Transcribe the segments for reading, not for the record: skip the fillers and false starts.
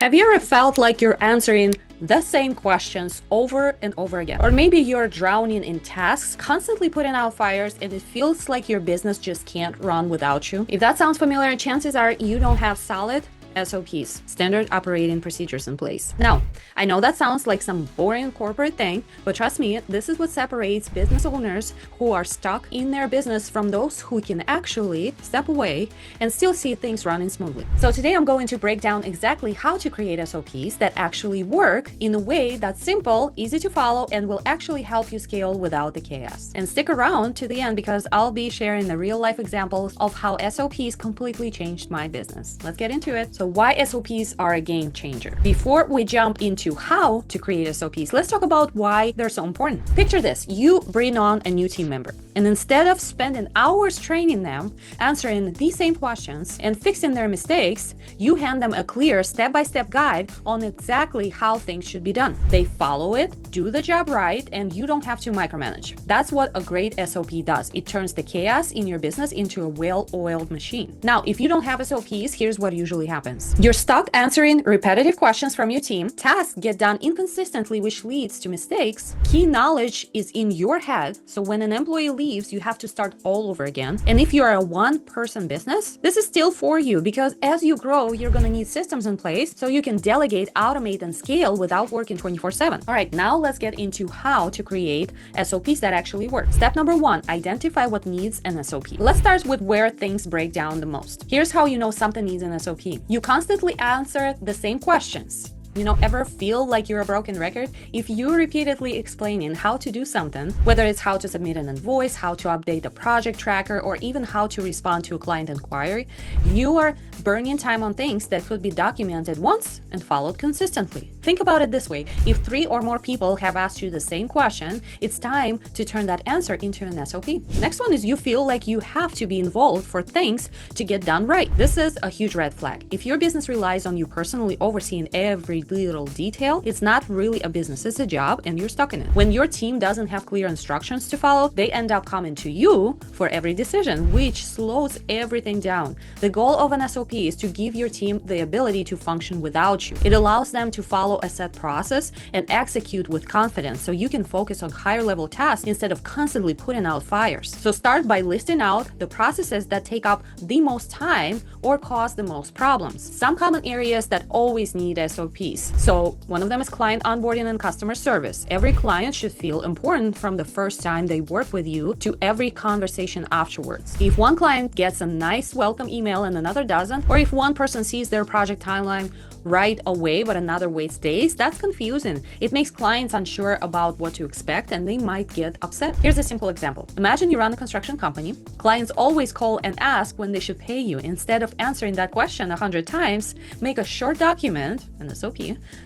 Have you ever felt like you're answering the same questions over and over again? Or maybe you're drowning in tasks, constantly putting out fires, and it feels like your business just can't run without you? If that sounds familiar, chances are you don't have solid SOPs, standard operating procedures in place. Now, I know that sounds like some boring corporate thing, but trust me, this is what separates business owners who are stuck in their business from those who can actually step away and still see things running smoothly. So today I'm going to break down exactly how to create SOPs that actually work in a way that's simple, easy to follow, and will actually help you scale without the chaos. And stick around to the end because I'll be sharing the real life examples of how SOPs completely changed my business. Let's get into it. So why SOPs are a game changer. Before we jump into how to create SOPs, let's talk about why they're so important. Picture this, you bring on a new team member, and instead of spending hours training them, answering these same questions and fixing their mistakes, you hand them a clear step-by-step guide on exactly how things should be done. They follow it, do the job right, and you don't have to micromanage. That's what a great SOP does. It turns the chaos in your business into a well-oiled machine. Now, if you don't have SOPs, here's what usually happens. You're stuck answering repetitive questions from your team. Tasks get done inconsistently, which leads to mistakes. Key knowledge is in your head, so when an employee leaves, you have to start all over again. And if you're a one-person business, this is still for you because as you grow, you're going to need systems in place so you can delegate, automate, and scale without working 24/7. All right, now let's get into how to create SOPs that actually work. Step number 1, identify what needs an SOP. Let's start with where things break down the most. Here's how you know something needs an SOP. You constantly answer the same questions. Ever feel like you're a broken record? If you're repeatedly explaining how to do something, whether it's how to submit an invoice, how to update a project tracker, or even how to respond to a client inquiry, you are burning time on things that could be documented once and followed consistently. Think about it this way. If 3 or more people have asked you the same question, it's time to turn that answer into an SOP. Next one is you feel like you have to be involved for things to get done right. This is a huge red flag. If your business relies on you personally overseeing every little detail, it's not really a business, it's a job, and you're stuck in it. When your team doesn't have clear instructions to follow, they end up coming to you for every decision, which slows everything down. The goal of an SOP is to give your team the ability to function without you. It allows them to follow a set process and execute with confidence so you can focus on higher level tasks instead of constantly putting out fires. So start by listing out the processes that take up the most time or cause the most problems. Some common areas that always need SOPs. So one of them is client onboarding and customer service. Every client should feel important from the first time they work with you to every conversation afterwards. If one client gets a nice welcome email and another doesn't, or if one person sees their project timeline right away but another waits days, that's confusing. It makes clients unsure about what to expect and they might get upset. Here's a simple example. Imagine you run a construction company. Clients always call and ask when they should pay you. Instead of answering that question 100 times, make a short document, an SOP,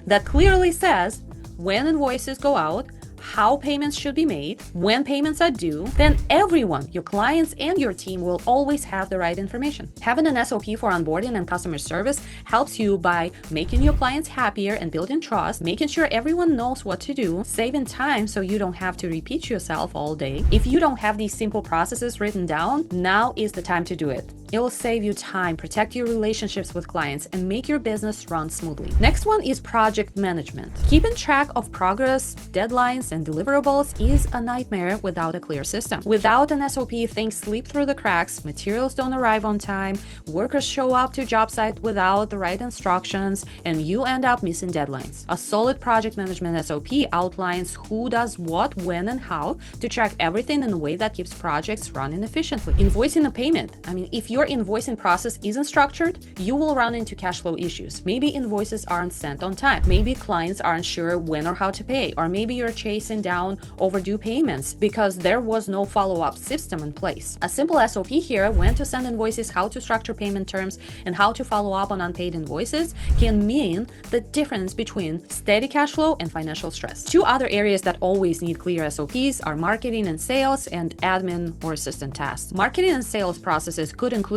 that clearly says when invoices go out, how payments should be made, when payments are due. Then everyone, your clients and your team, will always have the right information. Having an SOP for onboarding and customer service helps you by making your clients happier and building trust, making sure everyone knows what to do, saving time so you don't have to repeat yourself all day. If you don't have these simple processes written down, now is the time to do it. It will save you time, protect your relationships with clients, and make your business run smoothly. Next one is project management. Keeping track of progress, deadlines, and deliverables is a nightmare without a clear system. Without an SOP, things slip through the cracks, materials don't arrive on time, workers show up to job site without the right instructions, and you end up missing deadlines. A solid project management SOP outlines who does what, when, and how to track everything in a way that keeps projects running efficiently. Invoicing a payment. If your invoicing process isn't structured, you will run into cash flow issues. Maybe invoices aren't sent on time. Maybe clients aren't sure when or how to pay, or maybe you're chasing down overdue payments because there was no follow-up system in place. A simple SOP here, when to send invoices, how to structure payment terms, and how to follow up on unpaid invoices can mean the difference between steady cash flow and financial stress. 2 other areas that always need clear SOPs are marketing and sales and admin or assistant tasks. Marketing and sales processes could include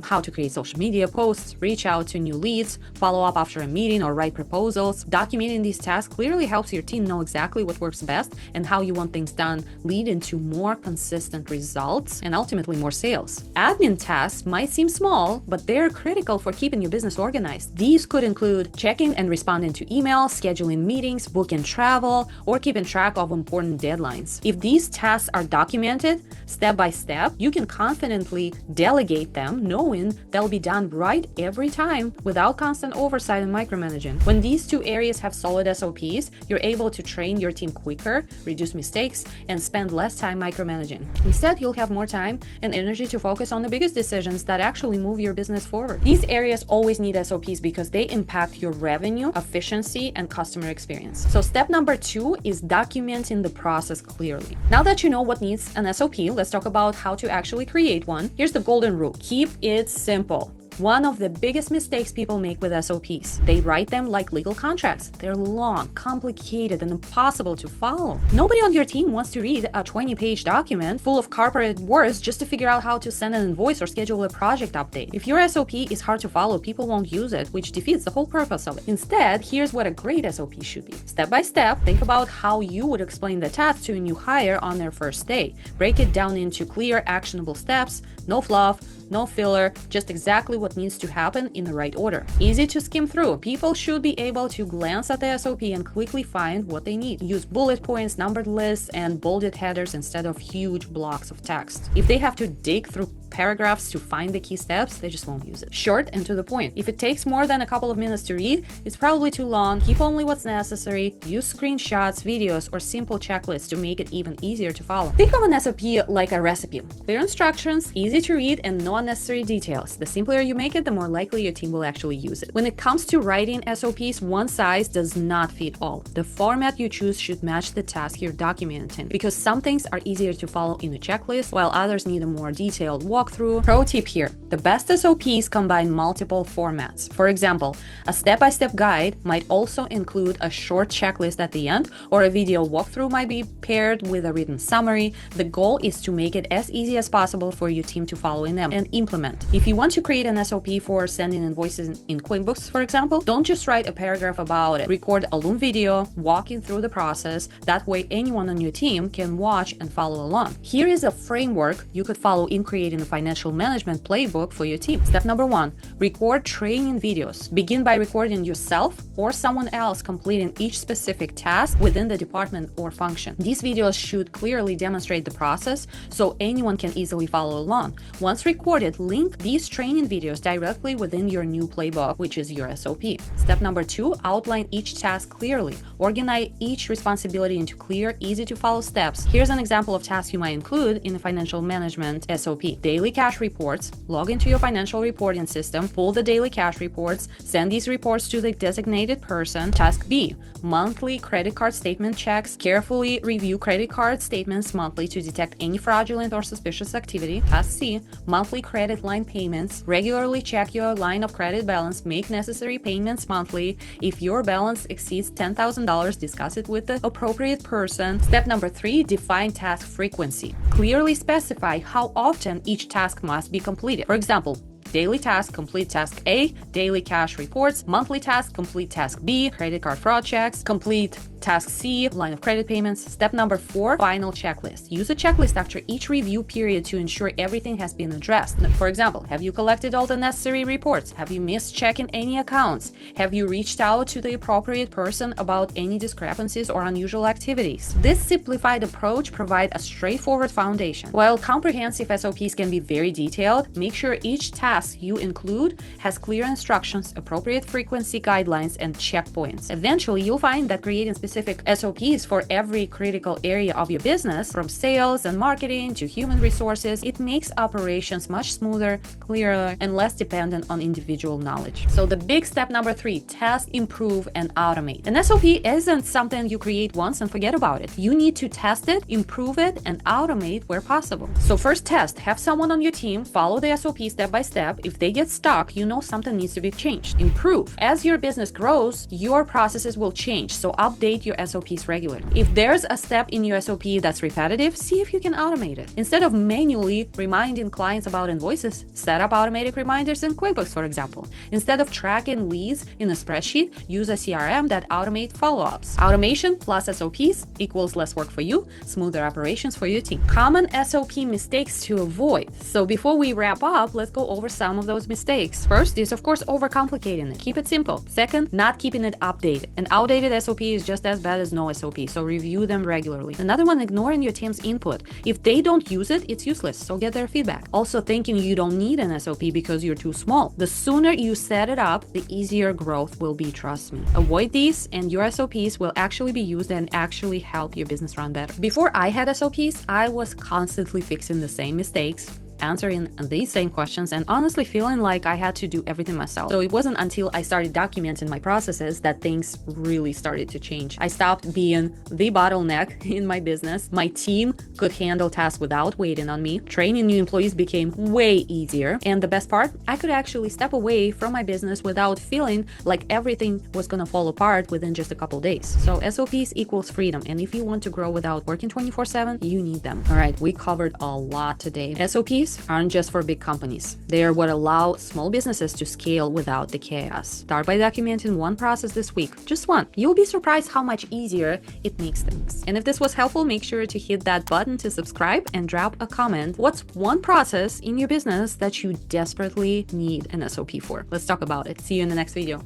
how to create social media posts, reach out to new leads, follow up after a meeting, or write proposals. Documenting these tasks clearly helps your team know exactly what works best and how you want things done, leading to more consistent results and ultimately more sales. Admin tasks might seem small, but they're critical for keeping your business organized. These could include checking and responding to emails, scheduling meetings, booking travel, or keeping track of important deadlines. If these tasks are documented step by step, you can confidently delegate them, knowing they'll be done right every time without constant oversight and micromanaging. When these two areas have solid SOPs, you're able to train your team quicker, reduce mistakes, and spend less time micromanaging. Instead, you'll have more time and energy to focus on the biggest decisions that actually move your business forward. These areas always need SOPs because they impact your revenue, efficiency, and customer experience. So step number 2 is documenting the process clearly. Now that you know what needs an SOP, let's talk about how to actually create one. Here's the golden rule. Keep it simple. One of the biggest mistakes people make with SOPs, they write them like legal contracts. They're long, complicated, and impossible to follow. Nobody on your team wants to read a 20-page document full of corporate words just to figure out how to send an invoice or schedule a project update. If your SOP is hard to follow, people won't use it, which defeats the whole purpose of it. Instead, here's what a great SOP should be. Step by step, think about how you would explain the task to a new hire on their first day. Break it down into clear, actionable steps, no fluff, no filler, just exactly what needs to happen in the right order. Easy to skim through. People should be able to glance at the SOP and quickly find what they need. Use bullet points, numbered lists, and bolded headers instead of huge blocks of text. If they have to dig through paragraphs to find the key steps, they just won't use it. Short and to the point. If it takes more than a couple of minutes to read, it's probably too long. Keep only what's necessary. Use screenshots, videos, or simple checklists to make it even easier to follow. Think of an SOP like a recipe. Clear instructions, easy to read, and no unnecessary details. The simpler you make it, the more likely your team will actually use it. When it comes to writing SOPs, one size does not fit all. The format you choose should match the task you're documenting, because some things are easier to follow in a checklist, while others need a more detailed walkthrough. Pro tip here: the best SOPs combine multiple formats. For example, a step-by-step guide might also include a short checklist at the end, or a video walkthrough might be paired with a written summary. The goal is to make it as easy as possible for your team to follow in them and implement. If you want to create an SOP for sending invoices in QuickBooks, for example, don't just write a paragraph about it. Record a long video walking through the process. That way anyone on your team can watch and follow along. Here is a framework you could follow in creating a financial management playbook for your team. Step number 1, record training videos. Begin by recording yourself or someone else completing each specific task within the department or function. These videos should clearly demonstrate the process so anyone can easily follow along. Once recorded, link these training videos directly within your new playbook, which is your SOP. Step number 2, outline each task clearly. Organize each responsibility into clear, easy to follow steps. Here's an example of tasks you might include in a financial management SOP. Daily cash reports. Log into your financial reporting system, pull the daily cash reports, send these reports to the designated person. Task B, monthly credit card statement checks. Carefully review credit card statements monthly to detect any fraudulent or suspicious activity. Task C, monthly credit line payments. Regularly check your line of credit balance. Make necessary payments monthly. If your balance exceeds $10,000, discuss it with the appropriate person. Step number 3, define task frequency. Clearly specify how often each task must be completed. For example, daily task, complete task A, daily cash reports, monthly task, complete task B, credit card fraud checks, complete task C, line of credit payments. Step number 4, final checklist. Use a checklist after each review period to ensure everything has been addressed. For example, have you collected all the necessary reports? Have you missed checking any accounts? Have you reached out to the appropriate person about any discrepancies or unusual activities? This simplified approach provides a straightforward foundation. While comprehensive SOPs can be very detailed, make sure each task you include has clear instructions, appropriate frequency guidelines, and checkpoints. Eventually, you'll find that creating specific SOPs for every critical area of your business, from sales and marketing to human resources, it makes operations much smoother, clearer, and less dependent on individual knowledge. So the big step number 3, test, improve, and automate. An SOP isn't something you create once and forget about it. You need to test it, improve it, and automate where possible. So first, test. Have someone on your team follow the SOP step by step. step, if they get stuck, you know something needs to be changed. Improve. As your business grows, your processes will change, so update your SOPs regularly. If there's a step in your SOP that's repetitive, see if you can automate it. Instead of manually reminding clients about invoices, set up automatic reminders in QuickBooks, for example. Instead of tracking leads in a spreadsheet, use a CRM that automates follow-ups. Automation plus SOPs equals less work for you, smoother operations for your team. Common SOP mistakes to avoid. So before we wrap up, let's go over some of those mistakes. First is, of course, overcomplicating it. Keep it simple. Second, not keeping it updated. An outdated SOP is just as bad as no SOP, so review them regularly. Another one, ignoring your team's input. If they don't use it, it's useless, so get their feedback. Also, thinking you don't need an SOP because you're too small. The sooner you set it up, the easier growth will be, trust me. Avoid these and your SOPs will actually be used and actually help your business run better. Before I had SOPs, I was constantly fixing the same mistakes, answering these same questions, and honestly feeling like I had to do everything myself. So it wasn't until I started documenting my processes that things really started to change. I stopped being the bottleneck in my business. My team could handle tasks without waiting on me. Training new employees became way easier. And the best part, I could actually step away from my business without feeling like everything was gonna fall apart within just a couple days. So SOPs equals freedom. And if you want to grow without working 24/7, you need them. All right, we covered a lot today. SOPs aren't just for big companies. They are what allow small businesses to scale without the chaos. Start by documenting one process this week, just one. You'll be surprised how much easier it makes things. And if this was helpful, make sure to hit that button to subscribe and drop a comment. What's one process in your business that you desperately need an SOP for? Let's talk about it. See you in the next video.